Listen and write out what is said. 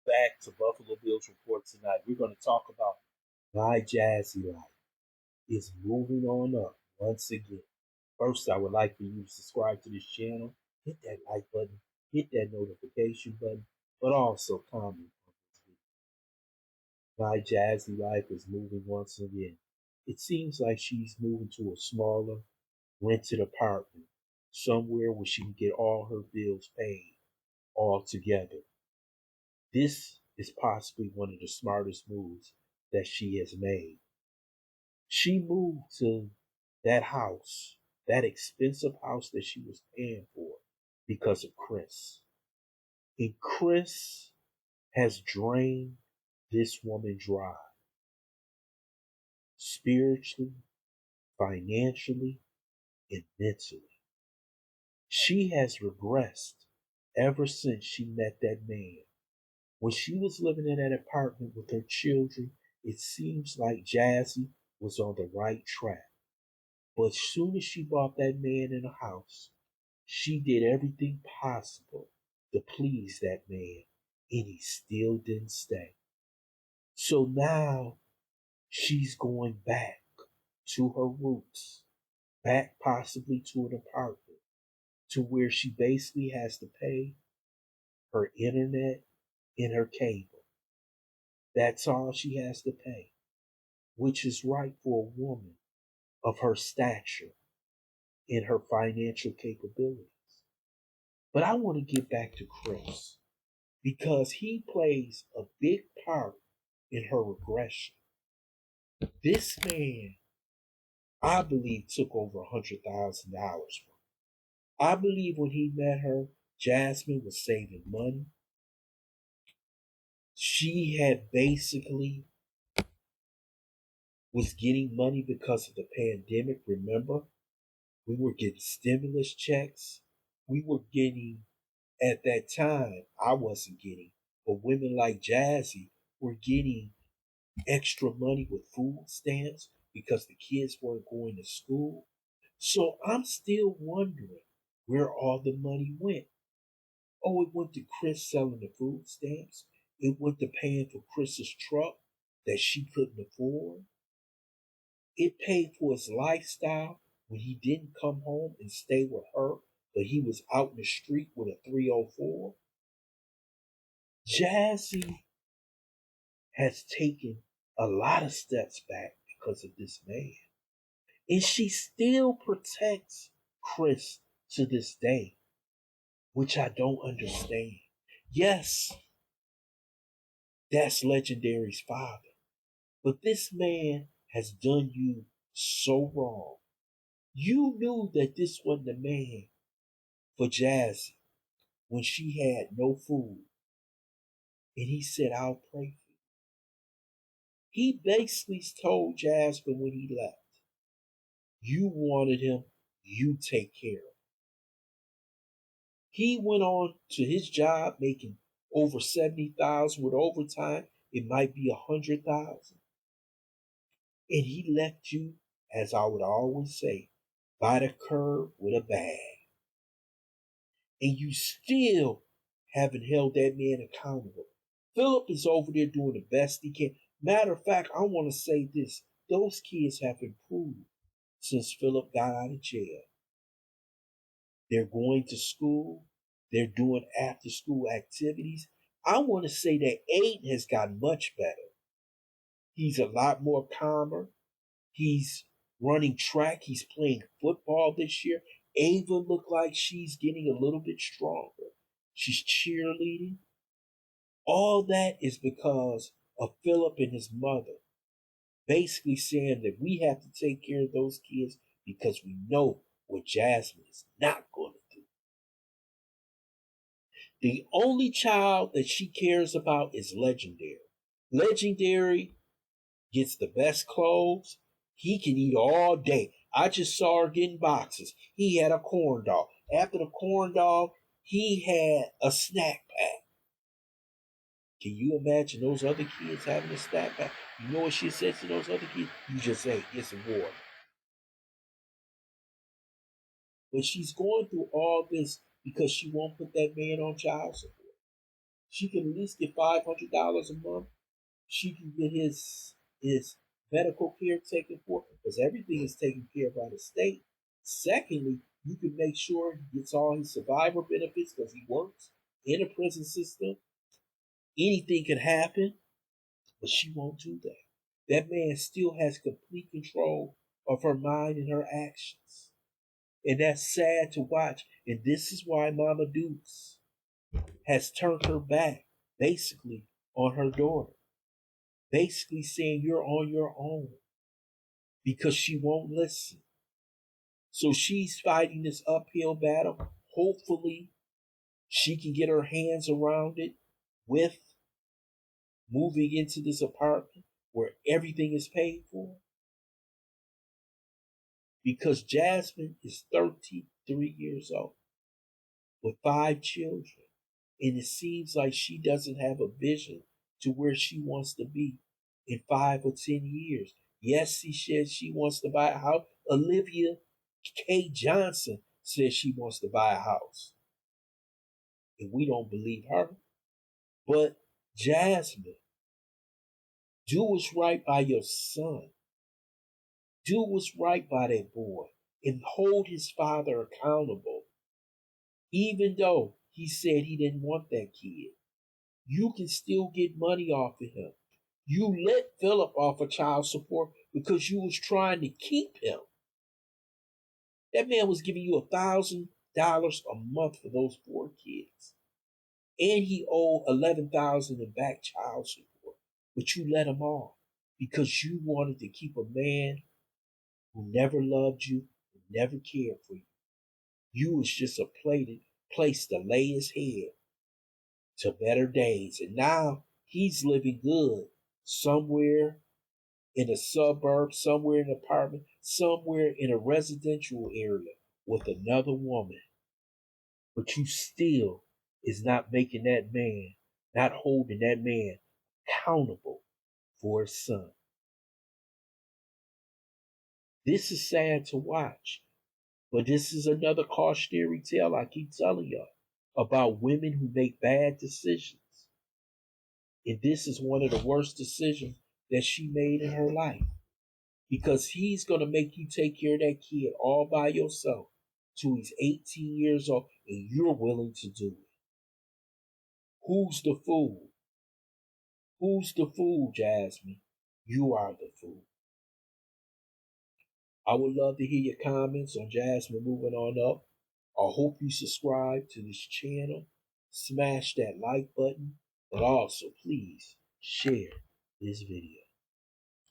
back to Buffalo Bills Report tonight. We're going to talk about why Jazzy Life is moving on up once again. First, I would like for you to subscribe to this channel, hit that like button, hit that notification button, but also comment on this video. Why Jazzy Life is moving once again. It seems like she's moving to a smaller, rented apartment, somewhere where she can get all her bills paid all together. This is possibly one of the smartest moves that she has made. She moved to that house, that expensive house that she was paying for because of Chris. And Chris has drained this woman dry spiritually, financially, and mentally. She has regressed ever since she met that man. When she was living in that apartment with her children, it seems like Jazzy was on the right track. But as soon as she brought that man in the house, she did everything possible to please that man, and he still didn't stay. So now she's going back to her roots, back possibly to an apartment, to where she basically has to pay her internet and her cable. That's all she has to pay, which is right for a woman of her stature and her financial capabilities. But I want to get back to Chris because he plays a big part in her regression. This man, I believe, took over $100,000 from her. I believe when he met her, Jasmine was saving money. She had basically was getting money because of the pandemic. Remember, we were getting stimulus checks. We were getting, at that time, I wasn't getting, but women like Jazzy were getting extra money with food stamps because the kids weren't going to school. So I'm still wondering where all the money went. Oh, it went to Chris selling the food stamps. It went to paying for Chris's truck that she couldn't afford. It paid for his lifestyle when he didn't come home and stay with her, but he was out in the street with a 304. Jazzy has taken a lot of steps back because of this man. And she still protects Chris to this day, which I don't understand. Yes, that's Legendary's father. But this man has done you so wrong. You knew that this wasn't the man for Jazzy when she had no food. And he said, I'll pray for you. He basically told Jasmine when he left, you wanted him, you take care of him. He went on to his job making over 70,000 with overtime. It might be 100,000. And he left you, as I would always say, by the curb with a bag. And you still haven't held that man accountable. Philip is over there doing the best he can. Matter of fact, I want to say this. Those kids have improved since Philip got out of jail. They're going to school. They're doing after school activities. I want to say that Aiden has gotten much better. He's a lot more calmer. He's running track. He's playing football this year. Ava looked like she's getting a little bit stronger. She's cheerleading. All that is because of Philip and his mother basically saying that we have to take care of those kids because we know what Jasmine is not going to do. The only child that she cares about is Legendary. Legendary gets the best clothes. He can eat all day. I just saw her getting boxes. He had a corn dog. After the corn dog, he had a snack pack. Can you imagine those other kids having a snack pack? You know what she says to those other kids? You just say, get some water. But she's going through all this because she won't put that man on child support. She can at least get $500 a month. She can get his medical care taken for because everything is taken care of by the state. Secondly, you can make sure he gets all his survivor benefits because he works in a prison system. Anything can happen, but she won't do that. That man still has complete control of her mind and her actions. And that's sad to watch. And this is why Mama Dukes has turned her back, basically, on her daughter. Basically saying you're on your own because she won't listen. So she's fighting this uphill battle. Hopefully, she can get her hands around it with moving into this apartment where everything is paid for. Because Jasmine is 33 years old with 5 children. And it seems like she doesn't have a vision to where she wants to be in 5 or 10 years. Yes, she said she wants to buy a house. Olivia K. Johnson says she wants to buy a house. And we don't believe her. But Jasmine, do what's right by your son. Do what's right by that boy and hold his father accountable. Even though he said he didn't want that kid, you can still get money off of him. You let Philip off of child support because you was trying to keep him. That man was giving you $1,000 a month for those 4 kids. And he owed $11,000 in back child support. But you let him off because you wanted to keep a man who never loved you, who never cared for you. You was just a place to lay his head to better days. And now he's living good somewhere in a suburb, somewhere in an apartment, somewhere in a residential area with another woman. But you still is not making that man, not holding that man accountable for his son. This is sad to watch, but this is another cautionary tale I keep telling y'all about women who make bad decisions. And this is one of the worst decisions that she made in her life because he's going to make you take care of that kid all by yourself till he's 18 years old and you're willing to do it. Who's the fool? Who's the fool, Jasmine? You are the fool. I would love to hear your comments on Jasmine moving on up. I hope you subscribe to this channel, smash that like button, but also please share this video.